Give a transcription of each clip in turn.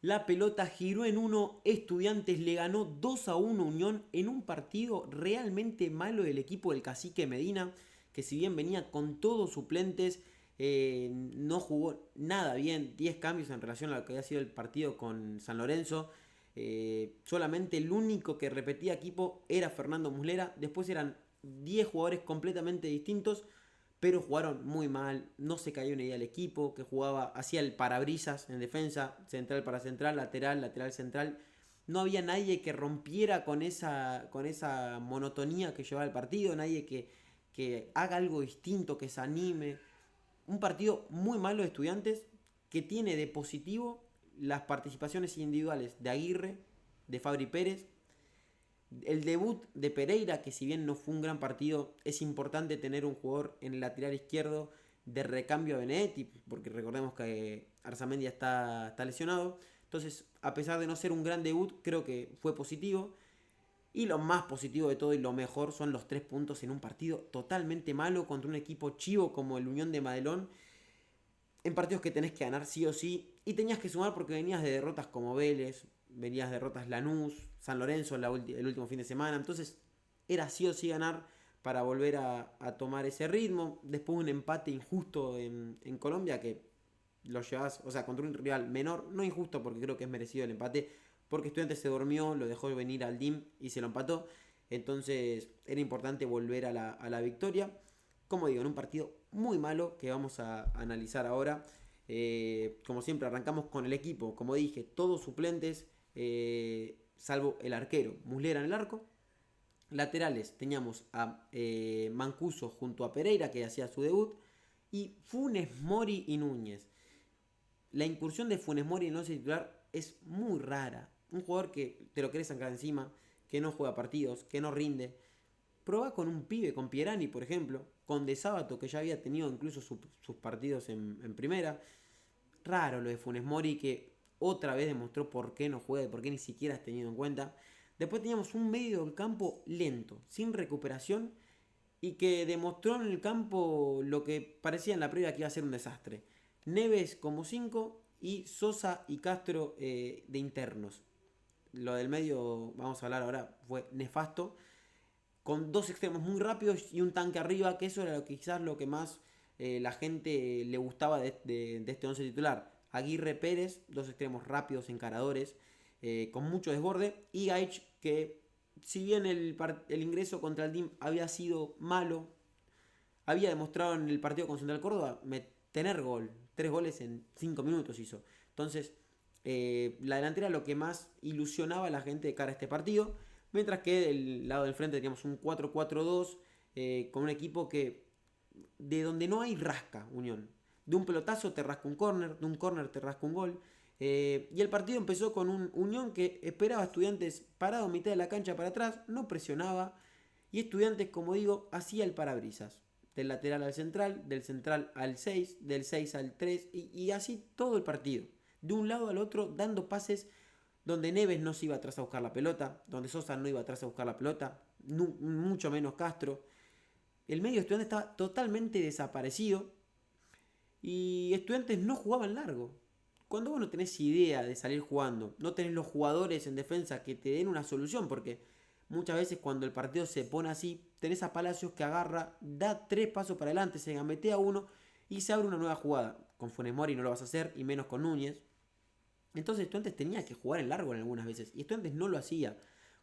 La pelota giró en uno, Estudiantes le ganó 2-1 Unión en un partido realmente malo del equipo del Cacique Medina, que si bien venía con todos suplentes, no jugó nada bien, 10 cambios en relación a lo que había sido el partido con San Lorenzo. Solamente el único que repetía equipo era Fernando Muslera, después eran 10 jugadores completamente distintos, pero jugaron muy mal, no se cayó una idea del equipo, que jugaba, hacía el parabrisas en defensa, central para central, lateral, lateral central. No había nadie que rompiera con esa monotonía que llevaba el partido, nadie que haga algo distinto, que se anime. Un partido muy malo de Estudiantes, que tiene de positivo las participaciones individuales de Aguirre, de Fabri Pérez, el debut de Pereira, que si bien no fue un gran partido, es importante tener un jugador en el lateral izquierdo de recambio a Benedetti, porque recordemos que Arzamendia está lesionado. Entonces, a pesar de no ser un gran debut, creo que fue positivo. Y lo más positivo de todo y lo mejor son los 3 puntos en un partido totalmente malo contra un equipo chivo como el Unión de Madelón, en partidos que tenés que ganar sí o sí. Y tenías que sumar porque venías de derrotas como Vélez, venías de derrotas Lanús, San Lorenzo el último fin de semana. Entonces era sí o sí ganar para volver a tomar ese ritmo. Después un empate injusto en Colombia que lo llevas, o sea, contra un rival menor, no injusto porque creo que es merecido el empate, porque Estudiantes se durmió, lo dejó venir al DIM y se lo empató. Entonces era importante volver a la victoria. Como digo, en un partido muy malo que vamos a analizar ahora. Como siempre, arrancamos con el equipo. Como dije, todos suplentes, salvo el arquero. Muslera en el arco. Laterales teníamos a Mancuso junto a Pereira, que hacía su debut. Y Funes Mori y Núñez. La incursión de Funes Mori en el once titular es muy rara. Un jugador que te lo querés sacar encima, que no juega partidos, que no rinde. Probá con un pibe, con Pierani, por ejemplo, con De Sábato, que ya había tenido incluso sus partidos en primera. Raro lo de Funes Mori, que otra vez demostró por qué no juega y por qué ni siquiera es tenido en cuenta. Después teníamos un medio del campo lento, sin recuperación, y que demostró en el campo lo que parecía en la previa que iba a ser un desastre. Neves como 5 y Sosa y Castro de internos. Lo del medio, vamos a hablar ahora, fue nefasto, con dos extremos muy rápidos y un tanque arriba, que eso era quizás lo que más la gente le gustaba de este once titular. Aguirre Pérez, dos extremos rápidos, encaradores, con mucho desborde, y Gaich, que si bien el ingreso contra el team había sido malo, había demostrado en el partido con Central Córdoba tener gol. 3 goles en 5 minutos hizo. Entonces, la delantera lo que más ilusionaba a la gente de cara a este partido. Mientras que del lado del frente teníamos un 4-4-2 con un equipo que de donde no hay rasca Unión. De un pelotazo te rasca un córner, de un córner te rasca un gol. Y el partido empezó con un Unión que esperaba a Estudiantes parado a mitad de la cancha para atrás, no presionaba. Y Estudiantes, como digo, hacía el parabrisas. Del lateral al central, del central al 6, del 6 al 3 y así todo el partido. De un lado al otro dando pases donde Neves no se iba atrás a buscar la pelota, donde Sosa no iba atrás a buscar la pelota, mucho menos Castro. El medio de Estudiantes estaba totalmente desaparecido y Estudiantes no jugaban largo. Cuando vos no tenés idea de salir jugando, no tenés los jugadores en defensa que te den una solución, porque muchas veces cuando el partido se pone así, tenés a Palacios que agarra, da 3 pasos para adelante, se gambetea uno y se abre una nueva jugada. Con Funes Mori no lo vas a hacer, y menos con Núñez. Entonces Estudiantes tenía que jugar en largo en algunas veces, y Estudiantes no lo hacía.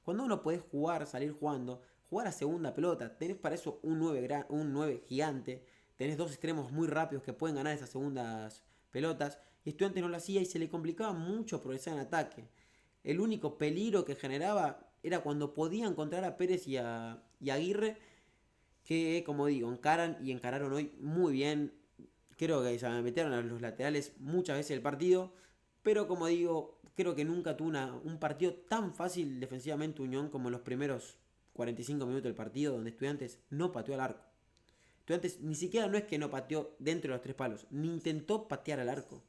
Cuando uno podés jugar, salir jugando, jugar a segunda pelota, tenés para eso un 9 gigante, tenés dos extremos muy rápidos que pueden ganar esas segundas pelotas, y Estudiantes no lo hacía y se le complicaba mucho progresar en ataque. El único peligro que generaba era cuando podía encontrar a Pérez y a Aguirre, que como digo, encaran y encararon hoy muy bien. Creo que se metieron a los laterales muchas veces el partido, pero como digo, creo que nunca tuvo un partido tan fácil defensivamente Unión como en los primeros 45 minutos del partido, donde Estudiantes no pateó al arco. Estudiantes ni siquiera no es que no pateó dentro de los 3 palos, ni intentó patear al arco.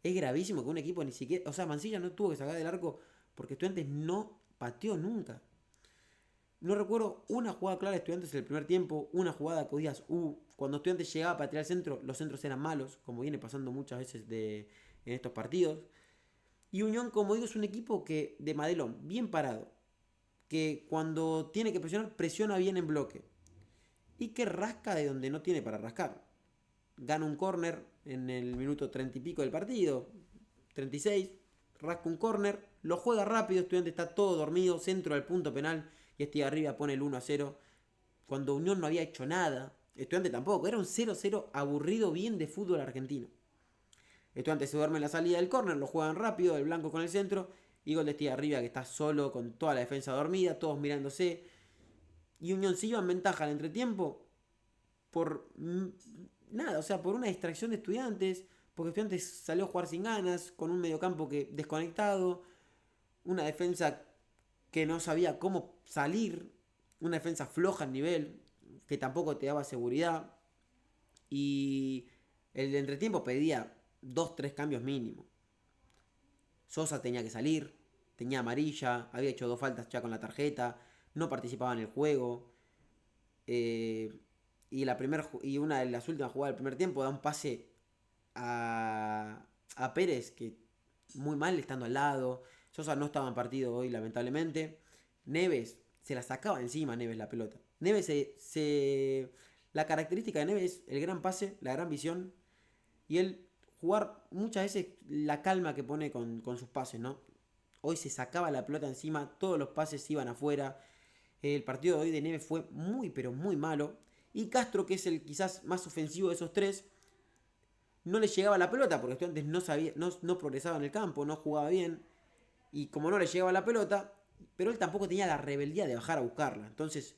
Es gravísimo que un equipo ni siquiera, o sea, Mancilla no tuvo que sacar del arco porque Estudiantes no pateó nunca. No recuerdo una jugada clara de Estudiantes en el primer tiempo, una jugada que digas, cuando Estudiantes llegaba a patear al centro, los centros eran malos, como viene pasando muchas veces en estos partidos. Y Unión, como digo, es un equipo que de Madelón, bien parado, que cuando tiene que presionar, presiona bien en bloque y que rasca de donde no tiene para rascar. Gana un córner en el minuto 30 y pico del partido, 36, rasca un córner, lo juega rápido, Estudiante está todo dormido, centro del punto penal y arriba pone el 1-0 cuando Unión no había hecho nada. Estudiante tampoco, era un 0-0 aburrido bien de fútbol argentino. Estudiantes se duerme en la salida del córner, lo juegan rápido, el blanco con el centro, y gol de arriba que está solo con toda la defensa dormida, todos mirándose. Y Unión se iba en ventaja al entretiempo por nada, o sea, por una distracción de Estudiantes, porque Estudiantes salió a jugar sin ganas, con un mediocampo que desconectado, una defensa que no sabía cómo salir, una defensa floja al nivel, que tampoco te daba seguridad. Y el entretiempo pedía 2-3 cambios mínimo. Sosa tenía que salir, tenía amarilla, había hecho 2 faltas ya con la tarjeta, no participaba en el juego. eh, y una de las últimas jugadas del primer tiempo da un pase a Pérez, que muy mal estando al lado. Sosa no estaba en partido hoy, lamentablemente. Neves se la sacaba encima, Neves la pelota. Neves la característica de Neves es el gran pase, la gran visión y él jugar muchas veces la calma que pone con sus pases, ¿no? Hoy se sacaba la pelota encima, todos los pases iban afuera. El partido de hoy de Neves fue muy, pero muy malo. Y Castro, que es el quizás más ofensivo de esos tres, no le llegaba la pelota porque Estudiantes no, sabía, no progresaba en el campo, no jugaba bien. Y como no le llegaba la pelota, pero él tampoco tenía la rebeldía de bajar a buscarla. Entonces,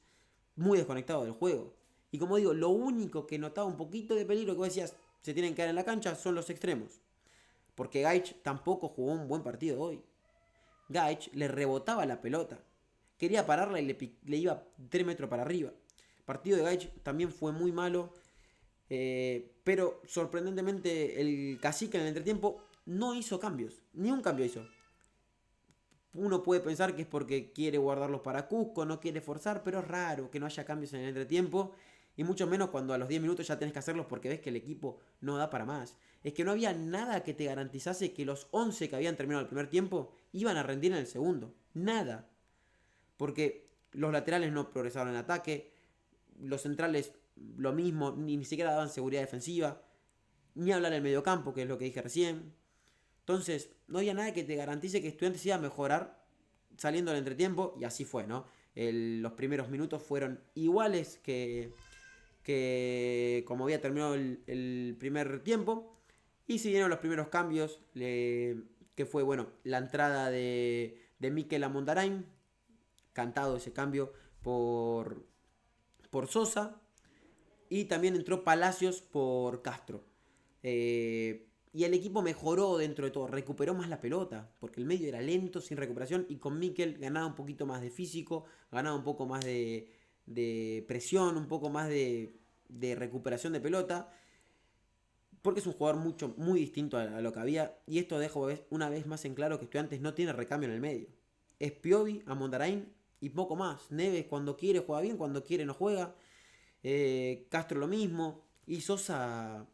muy desconectado del juego. Y como digo, lo único que notaba un poquito de peligro que vos decías, se tienen que quedar en la cancha, son los extremos. Porque Gaich tampoco jugó un buen partido hoy. Gaich le rebotaba la pelota. Quería pararla y le iba 3 metros para arriba. El partido de Gaich también fue muy malo. Pero sorprendentemente el cacique en el entretiempo no hizo cambios. Ni un cambio hizo. Uno puede pensar que es porque quiere guardarlos para Cusco, no quiere forzar, pero es raro que no haya cambios en el entretiempo. Y mucho menos cuando a los 10 minutos ya tenés que hacerlos porque ves que el equipo no da para más. Es que no había nada que te garantizase que los 11 que habían terminado el primer tiempo iban a rendir en el segundo. Nada. Porque los laterales no progresaron en ataque, los centrales lo mismo, ni siquiera daban seguridad defensiva, ni hablar del mediocampo, que es lo que dije recién. Entonces, no había nada que te garantice que Estudiantes iba a mejorar saliendo del entretiempo, y así fue, ¿no? Los primeros minutos fueron iguales que como había terminado el primer tiempo. Y siguieron los primeros cambios, que fue, bueno, la entrada de Mikel Amondarain, cantado ese cambio por Sosa. Y también entró Palacios por Castro. Y el equipo mejoró dentro de todo, recuperó más la pelota, porque el medio era lento, sin recuperación, y con Mikel ganaba un poquito más de físico, ganaba un poco más de presión, un poco más de recuperación de pelota, porque es un jugador muy distinto a lo que había, y esto deja una vez más en claro que Estudiantes no tiene recambio en el medio. Es Piovi, Amondarain y poco más. Neves cuando quiere juega bien, cuando quiere no juega. Castro lo mismo. Y Sosa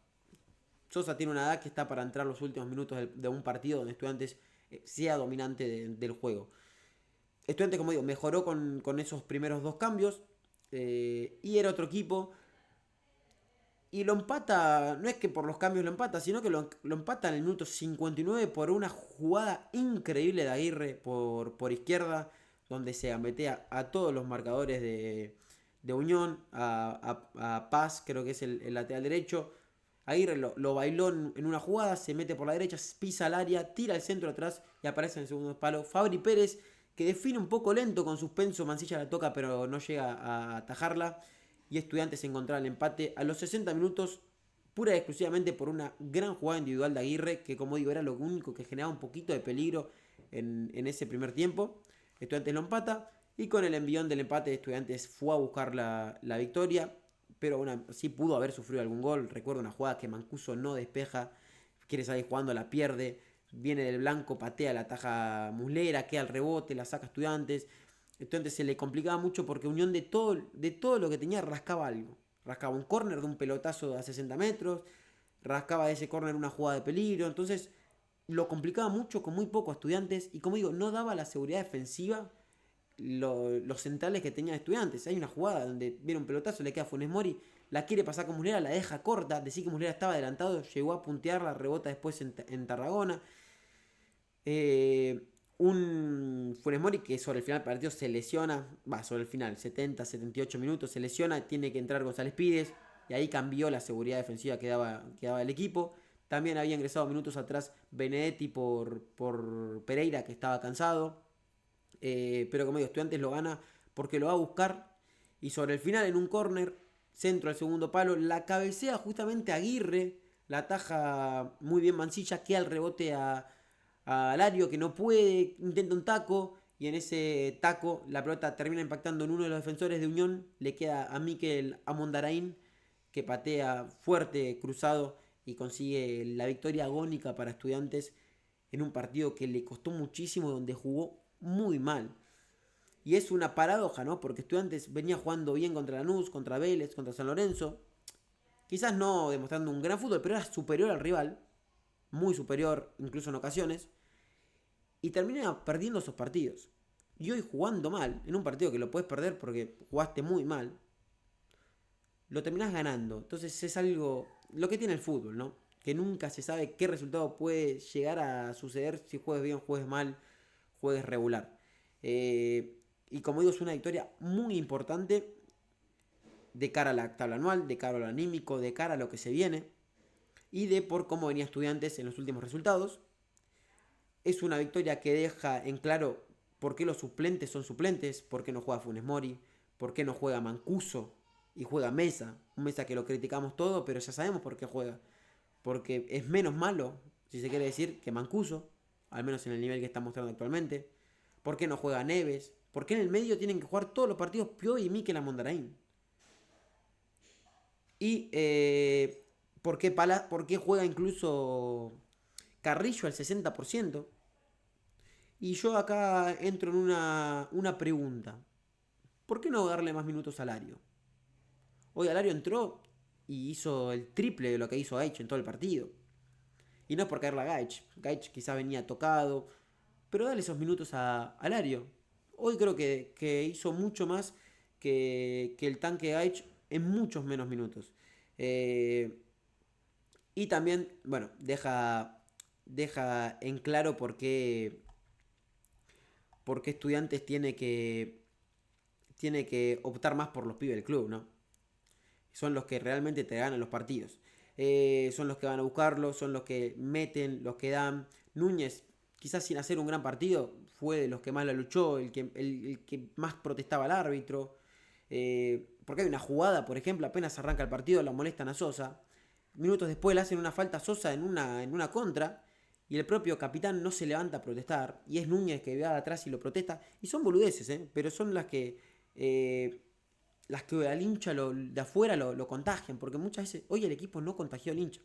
tiene una edad que está para entrar los últimos minutos de un partido donde Estudiantes sea dominante del juego. Estudiantes, como digo, mejoró con esos primeros 2 cambios. Y era otro equipo. Y lo empata, no es que por los cambios lo empata, sino que lo empata en el minuto 59 por una jugada increíble de Aguirre por izquierda, donde se gambetea a todos los marcadores de Unión, a Paz, creo que es el lateral derecho. Aguirre lo bailó en una jugada, se mete por la derecha, pisa al área, tira el centro atrás y aparece en el segundo palo. Fabri Pérez, que define un poco lento con suspenso, Mancilla la toca pero no llega a atajarla. Y Estudiantes encontraba el empate a los 60 minutos, pura y exclusivamente por una gran jugada individual de Aguirre, que como digo era lo único que generaba un poquito de peligro en ese primer tiempo. Estudiantes lo empata y con el envión del empate Estudiantes fue a buscar la victoria, pero sí pudo haber sufrido algún gol. Recuerdo una jugada que Mancuso no despeja, quiere salir jugando, la pierde, viene del blanco, patea, la taja Muslera, queda al rebote, la saca Estudiantes. Estudiantes se le complicaba mucho porque Unión de todo lo que tenía rascaba algo. Rascaba un córner de un pelotazo a 60 metros, rascaba de ese córner una jugada de peligro. Entonces lo complicaba mucho con muy pocos Estudiantes y como digo, no daba la seguridad defensiva los centrales que tenía Estudiantes. Hay una jugada donde viene un pelotazo, le queda a Funes Mori, la quiere pasar con Muslera, la deja corta, decir que Muslera estaba adelantado, llegó a puntearla, rebota después en Tarragona. Un Funes Mori que sobre el final del partido se lesiona, sobre el final, 70, 78 minutos, se lesiona, tiene que entrar González Pires, y ahí cambió la seguridad defensiva que daba el equipo. También había ingresado minutos atrás Benedetti por Pereira, que estaba cansado. Pero como digo, Estudiantes lo gana porque lo va a buscar. Y sobre el final, en un córner, centro al segundo palo, la cabecea justamente Aguirre, la ataja muy bien Mancilla, queda el rebote a Lario, que no puede, intenta un taco. Y en ese taco la pelota termina impactando en uno de los defensores de Unión. Le queda a Mikel Amondarain, que patea fuerte, cruzado, y consigue la victoria agónica para Estudiantes en un partido que le costó muchísimo, donde jugó muy mal. Y es una paradoja, ¿no? Porque Estudiantes venía jugando bien contra Lanús, contra Vélez, contra San Lorenzo. Quizás no demostrando un gran fútbol, pero era superior al rival. Muy superior, incluso en ocasiones. Y termina perdiendo esos partidos. Y hoy jugando mal, en un partido que lo puedes perder porque jugaste muy mal, lo terminás ganando. Entonces es algo, lo que tiene el fútbol, ¿no? Que nunca se sabe qué resultado puede llegar a suceder si juegues bien, juegues mal, juegues regular. Y como digo, es una victoria muy importante de cara a la tabla anual, de cara a lo anímico, de cara a lo que se viene y de por cómo venía Estudiantes en los últimos resultados. Es una victoria que deja en claro por qué los suplentes son suplentes, por qué no juega Funes Mori, por qué no juega Mancuso y juega Mesa. Un Mesa que lo criticamos todo, pero ya sabemos por qué juega. Porque es menos malo, si se quiere decir, que Mancuso, al menos en el nivel que está mostrando actualmente. ¿Por qué no juega Neves? ¿Por qué en el medio tienen que jugar todos los partidos Pio y Mikel Amondarain? Y ¿por qué juega incluso Carrillo al 60%? Y yo acá entro en una pregunta. ¿Por qué no darle más minutos a Alario? Hoy Alario entró y hizo el triple de lo que hizo Gaich en todo el partido. Y no es por caerle a Gaich. Gaich quizá venía tocado. Pero dale esos minutos a Alario. Hoy creo que hizo mucho más que el tanque Gaich en muchos menos minutos. Eh, y también, bueno, deja en claro por qué Estudiantes tiene que optar más por los pibes del club, ¿no? Son los que realmente te ganan los partidos. Son los que van a buscarlo, son los que meten, los que dan. Núñez, quizás sin hacer un gran partido, fue de los que más la luchó, el que más protestaba al árbitro. Porque hay una jugada, por ejemplo, apenas arranca el partido, la molestan a Sosa. Minutos después le hacen una falta a Sosa en una contra. Y el propio capitán no se levanta a protestar. Y es Núñez que va atrás y lo protesta. Y son boludeces, pero son las que al hincha de afuera lo contagian. Porque muchas veces, hoy el equipo no contagió al hincha.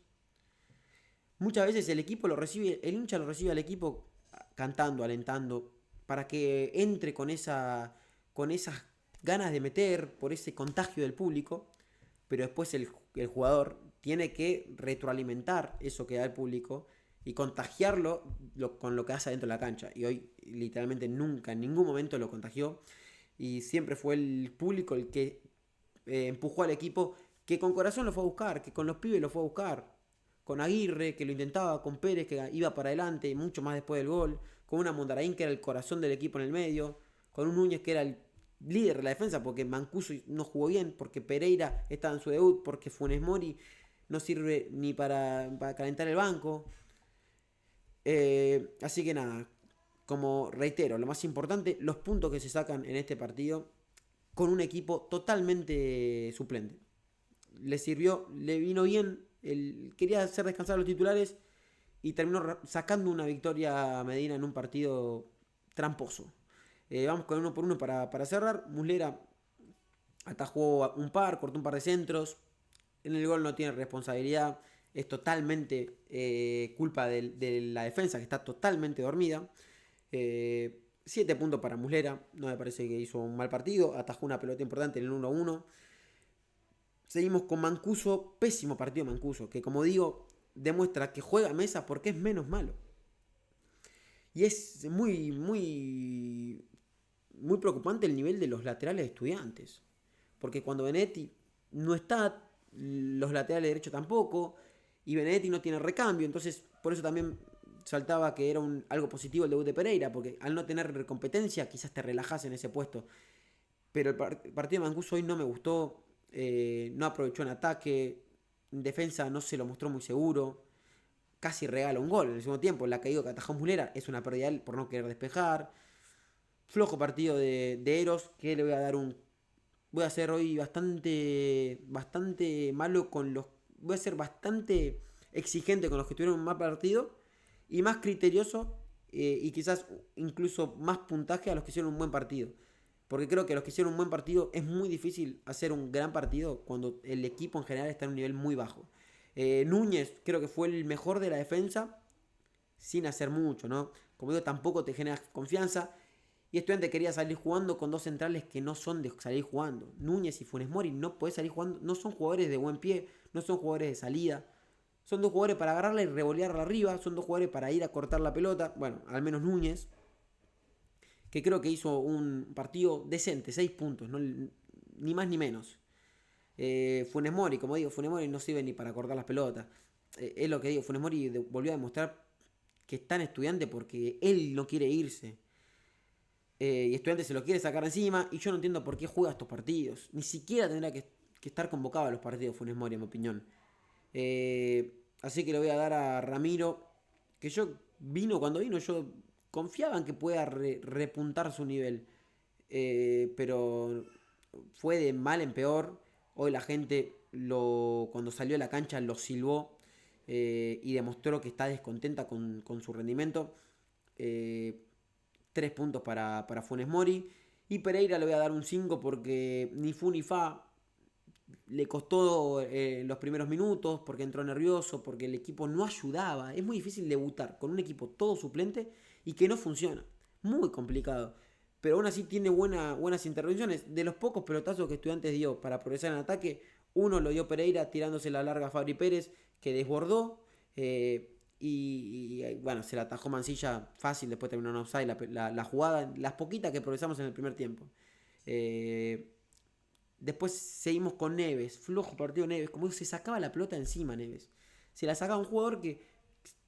Muchas veces el equipo lo recibe, el hincha lo recibe al equipo cantando, alentando, para que entre con esas ganas de meter, por ese contagio del público, pero después el jugador tiene que retroalimentar eso que da el público y contagiarlo con lo que hace dentro de la cancha. Y hoy literalmente nunca, en ningún momento lo contagió. Y siempre fue el público el que empujó al equipo, que con corazón lo fue a buscar, que con los pibes lo fue a buscar. Con Aguirre, que lo intentaba, con Pérez, que iba para adelante, y mucho más después del gol. Con una Mondaraín, que era el corazón del equipo en el medio. Con un Núñez, que era el líder de la defensa, porque Mancuso no jugó bien, porque Pereira estaba en su debut, porque Funes Mori no sirve ni para calentar el banco. Así que nada, como reitero, lo más importante, los puntos que se sacan en este partido con un equipo totalmente suplente. Le sirvió, le vino bien, quería hacer descansar a los titulares y terminó sacando una victoria a Medina en un partido tramposo. Vamos con uno por uno para cerrar. Muslera atajó un par, cortó un par de centros. En el gol no tiene responsabilidad. Es totalmente culpa de la defensa, que está totalmente dormida. 7 puntos para Muslera. No me parece que hizo un mal partido. Atajó una pelota importante en el 1-1. Seguimos con Mancuso. Pésimo partido Mancuso, que como digo, demuestra que juega Mesa porque es menos malo. Y es muy preocupante el nivel de los laterales de Estudiantes. Porque cuando Benetti no está, los laterales derechos tampoco, y Benetti no tiene recambio, entonces por eso también saltaba que era algo positivo el debut de Pereira, porque al no tener competencia quizás te relajas en ese puesto. Pero el partido de Mancuso hoy no me gustó, no aprovechó en ataque, en defensa no se lo mostró muy seguro, casi regala un gol en el segundo tiempo, la caída que atajó Mulera es una pérdida de él por no querer despejar. Flojo partido de Eros, que le voy a dar un... Voy a ser hoy bastante malo con los... Voy a ser bastante exigente con los que tuvieron un mal partido y más criterioso y quizás incluso más puntaje a los que hicieron un buen partido. Porque creo que los que hicieron un buen partido es muy difícil hacer un gran partido cuando el equipo en general está en un nivel muy bajo. Núñez creo que fue el mejor de la defensa sin hacer mucho, ¿no? Como digo, tampoco te genera confianza. Y Estudiante quería salir jugando con dos centrales que no son de salir jugando. Núñez y Funes Mori no podés salir jugando. No son jugadores de buen pie, no son jugadores de salida. Son dos jugadores para agarrarla y revolearla arriba. Son dos jugadores para ir a cortar la pelota. Bueno, al menos Núñez, que creo que hizo un partido decente, 6 puntos, no, ni más ni menos. Funes Mori, como digo, Funes Mori no sirve ni para cortar las pelotas. Es lo que digo, Funes Mori volvió a demostrar que está en Estudiante porque él no quiere irse. Y Estudiantes se lo quiere sacar encima. Y yo no entiendo por qué juega estos partidos. Ni siquiera tendrá que estar convocado a los partidos Funes Mori, en mi opinión. Así que le voy a dar a Ramiro. Que cuando vino, yo confiaba en que pueda repuntar su nivel. Pero fue de mal en peor. Hoy la gente cuando salió a la cancha lo silbó. Y demostró que está descontenta con su rendimiento. 3 puntos para Funes Mori. Y Pereira le voy a dar un 5 porque ni fu ni fa. Le costó los primeros minutos porque entró nervioso, porque el equipo no ayudaba. Es muy difícil debutar con un equipo todo suplente y que no funciona. Muy complicado. Pero aún así tiene buenas intervenciones. De los pocos pelotazos que Estudiantes dio para progresar en ataque, uno lo dio Pereira tirándose la larga a Fabri Pérez, que desbordó. Bueno, se la atajó Mancilla fácil, después terminó en offside la jugada, las poquitas que progresamos en el primer tiempo. Después seguimos con Neves, flojo partido Neves, como se sacaba la pelota encima Neves. Se la sacaba un jugador que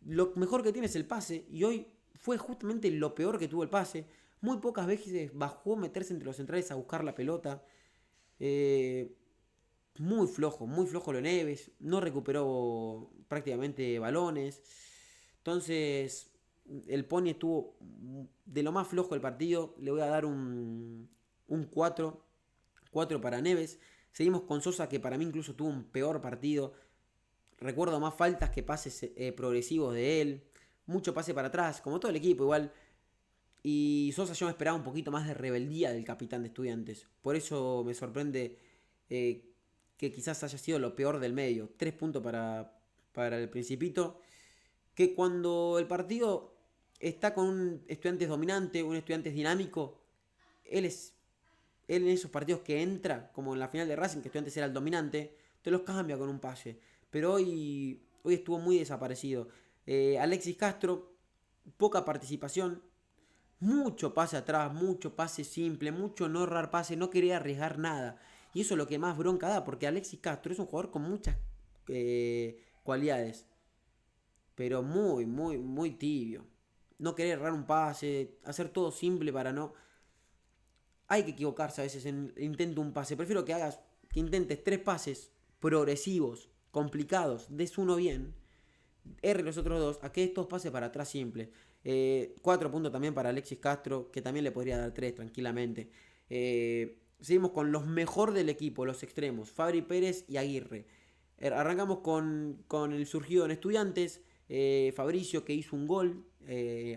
lo mejor que tiene es el pase y hoy fue justamente lo peor que tuvo el pase. Muy pocas veces bajó a meterse entre los centrales a buscar la pelota. Muy flojo lo Neves. No recuperó prácticamente balones. Entonces, el Pony estuvo de lo más flojo del partido. Le voy a dar un 4. 4 para Neves. Seguimos con Sosa, que para mí incluso tuvo un peor partido. Recuerdo más faltas que pases progresivos de él. Mucho pase para atrás, como todo el equipo igual. Y Sosa yo me esperaba un poquito más de rebeldía del capitán de Estudiantes. Por eso me sorprende que quizás haya sido lo peor del medio. 3 puntos para el Principito. Que cuando el partido está con un Estudiantes dominante, un Estudiantes dinámico, él en esos partidos que entra, como en la final de Racing, que Estudiantes era el dominante, te los cambia con un pase. Pero hoy estuvo muy desaparecido. Alexis Castro, poca participación, mucho pase atrás, mucho pase simple, mucho no errar pase, no quería arriesgar nada. Y eso es lo que más bronca da, porque Alexis Castro es un jugador con muchas cualidades, pero muy tibio. No querer errar un pase, hacer todo simple para no... Hay que equivocarse a veces en intento un pase. Prefiero que intentes 3 pases progresivos, complicados, des uno bien, R los otros 2, a que estos pases para atrás simple. 4 puntos también para Alexis Castro, que también le podría dar 3 tranquilamente. Seguimos con los mejor del equipo, los extremos, Fabri Pérez y Aguirre. Arrancamos con el surgido en Estudiantes, Fabricio, que hizo un gol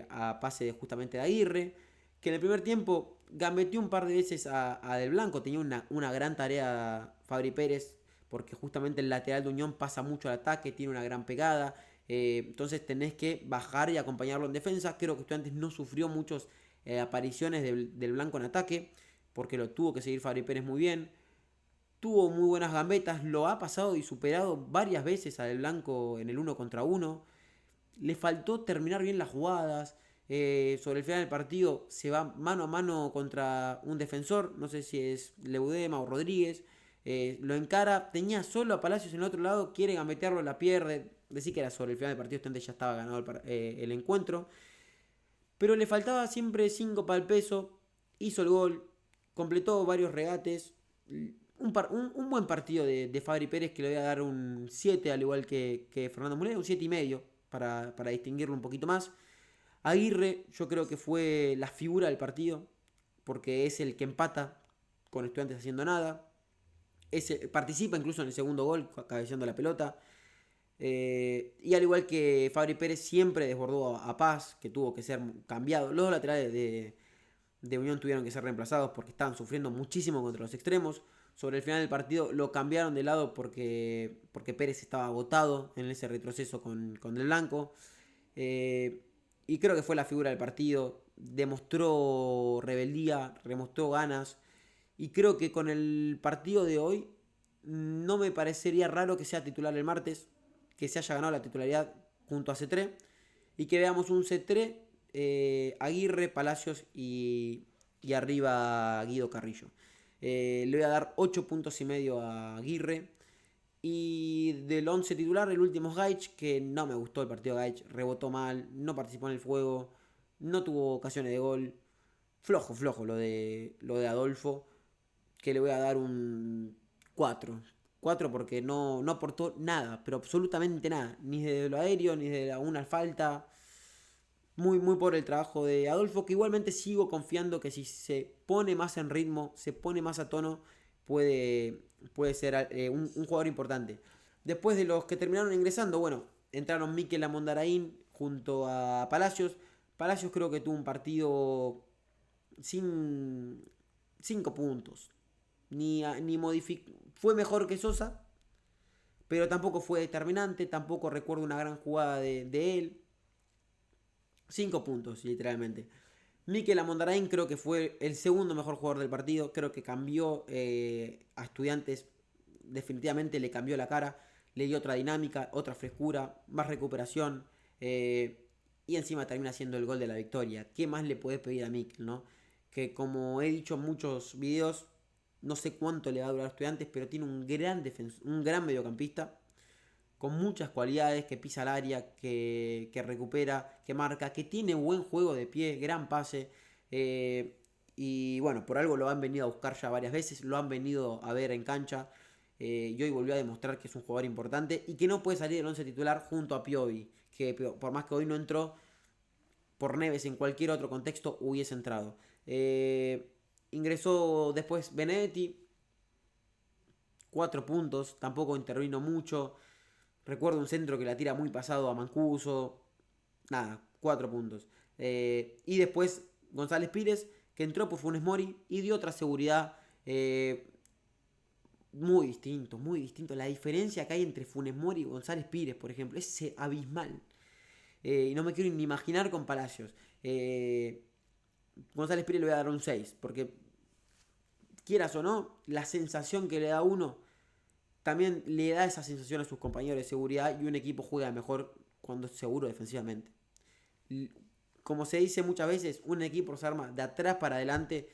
a pase justamente de Aguirre, que en el primer tiempo gambeteó un par de veces a Del Blanco. Tenía una gran tarea Fabri Pérez, porque justamente el lateral de Unión pasa mucho al ataque, tiene una gran pegada. Entonces tenés que bajar y acompañarlo en defensa. Creo que Estudiantes no sufrió muchas apariciones del Blanco en ataque, porque lo tuvo que seguir Fabri Pérez muy bien. Tuvo muy buenas gambetas, lo ha pasado y superado varias veces a Del Blanco en el 1 contra 1. Le faltó terminar bien las jugadas. Sobre el final del partido se va mano a mano contra un defensor, no sé si es Leudema o Rodríguez. Lo encara, tenía solo a Palacios en el otro lado, quiere gambetearlo, la pierde. Decir que era sobre el final del partido, ya estaba ganado el encuentro. Pero le faltaba siempre 5 para el peso. Hizo el gol, completó varios regates. Un buen partido de Fabri Pérez, que le voy a dar un 7, al igual que Fernando Mulera, un 7,5 para distinguirlo un poquito más. Aguirre, yo creo que fue la figura del partido, porque es el que empata con Estudiantes haciendo nada. Participa incluso en el segundo gol, cabeceando la pelota. Y al igual que Fabri Pérez, siempre desbordó a Paz, que tuvo que ser cambiado. Los dos laterales de Unión tuvieron que ser reemplazados porque estaban sufriendo muchísimo contra los extremos. Sobre el final del partido lo cambiaron de lado porque Pérez estaba agotado en ese retroceso con el blanco. Y creo que fue la figura del partido. Demostró rebeldía, demostró ganas. Y creo que con el partido de hoy no me parecería raro que sea titular el martes, que se haya ganado la titularidad junto a C3 y que veamos un C3, Aguirre, Palacios y arriba Guido Carrillo. Le voy a dar 8,5 puntos a Aguirre. Y del 11 titular, el último es Gaich, que no me gustó el partido de Gaich. Rebotó mal, no participó en el juego, no tuvo ocasiones de gol. Flojo lo de Adolfo, que le voy a dar un 4. 4 porque no aportó nada, pero absolutamente nada. Ni de lo aéreo, ni de una falta. Muy, muy por el trabajo de Adolfo, que igualmente sigo confiando que si se pone más en ritmo, se pone más a tono, puede ser un jugador importante. Después de los que terminaron ingresando, bueno, entraron Mikel Amondaraín junto a Palacios. Palacios creo que tuvo un partido sin 5 puntos. Ni fue mejor que Sosa, pero tampoco fue determinante. Tampoco recuerdo una gran jugada de él. 5 puntos, literalmente. Mikel Amondarain creo que fue el segundo mejor jugador del partido. Creo que cambió a Estudiantes. Definitivamente le cambió la cara. Le dio otra dinámica, otra frescura, más recuperación. Y encima termina siendo el gol de la victoria. ¿Qué más le podés pedir a Mikel, no? Que como he dicho en muchos videos, no sé cuánto le va a durar a Estudiantes, pero tiene un gran mediocampista con muchas cualidades, que pisa el área, que recupera, que marca, que tiene buen juego de pie, gran pase. Y bueno, por algo lo han venido a buscar ya varias veces, lo han venido a ver en cancha. Y hoy volvió a demostrar que es un jugador importante y que no puede salir del 11 titular junto a Piovi, que por más que hoy no entró, por Neves en cualquier otro contexto hubiese entrado. Ingresó después Benedetti, 4 puntos, tampoco intervino mucho. Recuerdo un centro que la tira muy pasado a Mancuso. Nada, 4 puntos. Y después González Pires, que entró por Funes Mori y dio otra seguridad. Muy distinto, muy distinto. La diferencia que hay entre Funes Mori y González Pires, por ejemplo, es abismal. Y no me quiero ni imaginar con Palacios. González Pires le voy a dar un 6, porque quieras o no, la sensación que le da uno también le da esa sensación a sus compañeros de seguridad y un equipo juega mejor cuando es seguro defensivamente. Como se dice muchas veces, un equipo se arma de atrás para adelante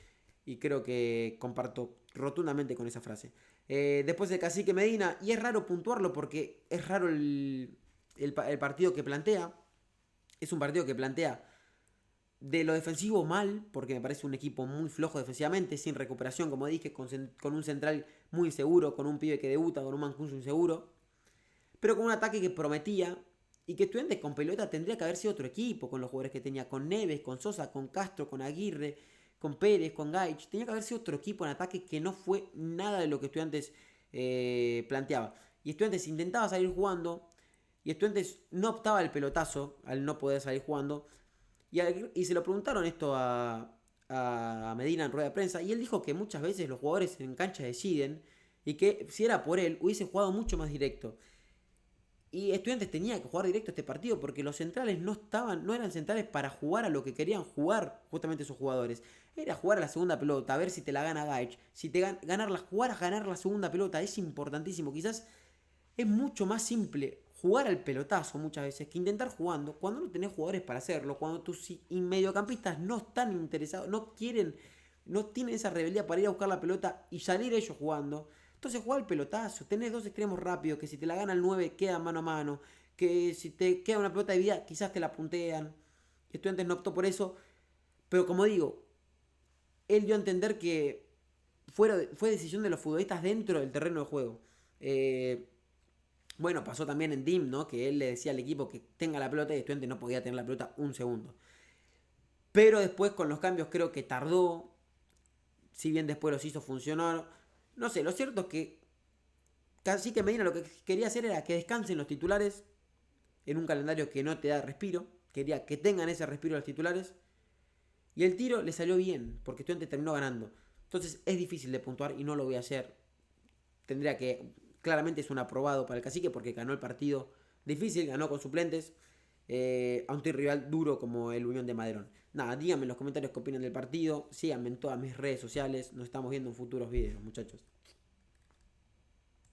y creo que comparto rotundamente con esa frase. Después el Cacique Medina, y es raro puntuarlo porque es raro el partido que plantea. Es un partido que plantea de lo defensivo mal, porque me parece un equipo muy flojo defensivamente, sin recuperación, como dije, con un central muy inseguro, con un pibe que debuta, con un Mancuso inseguro, pero con un ataque que prometía y que Estudiantes con pelota tendría que haber sido otro equipo, con los jugadores que tenía, con Neves, con Sosa, con Castro, con Aguirre, con Pérez, con Gaich. Tenía que haber sido otro equipo en ataque que no fue nada de lo que Estudiantes planteaba. Y Estudiantes intentaba salir jugando, y Estudiantes no optaba el pelotazo al no poder salir jugando. Y se lo preguntaron esto a Medina en rueda de prensa, y él dijo que muchas veces los jugadores en cancha deciden, y que si era por él hubiese jugado mucho más directo. Y Estudiantes tenía que jugar directo este partido porque los centrales no eran centrales para jugar a lo que querían jugar justamente esos jugadores. Era jugar a la segunda pelota, a ver si te la gana Gaich, si te jugar a ganar la segunda pelota, es importantísimo. Quizás es mucho más simple jugar al pelotazo muchas veces que intentar jugando cuando no tenés jugadores para hacerlo, cuando tus mediocampistas no están interesados, no quieren, no tienen esa rebeldía para ir a buscar la pelota y salir ellos jugando. Entonces juega al pelotazo, tenés dos extremos rápidos que si te la gana el 9 queda mano a mano, que si te queda una pelota de vida quizás te la puntean. Estudiantes no optó por eso, pero como digo, él dio a entender que fue decisión de los futbolistas dentro del terreno de juego. Bueno, pasó también en DIM, ¿no? Que él le decía al equipo que tenga la pelota y Estudiantes no podía tener la pelota un segundo. Pero después con los cambios creo que tardó. Si bien después los hizo funcionar. No sé, lo cierto es que casi que Medina lo que quería hacer era que descansen los titulares en un calendario que no te da respiro. Quería que tengan ese respiro los titulares. Y el tiro le salió bien, porque Estudiantes terminó ganando. Entonces es difícil de puntuar y no lo voy a hacer. Tendría que... Claramente es un aprobado para el Cacique porque ganó el partido difícil, ganó con suplentes. A un rival duro como el Unión de Maderón. Nada, díganme en los comentarios qué opinan del partido. Síganme en todas mis redes sociales. Nos estamos viendo en futuros videos, muchachos.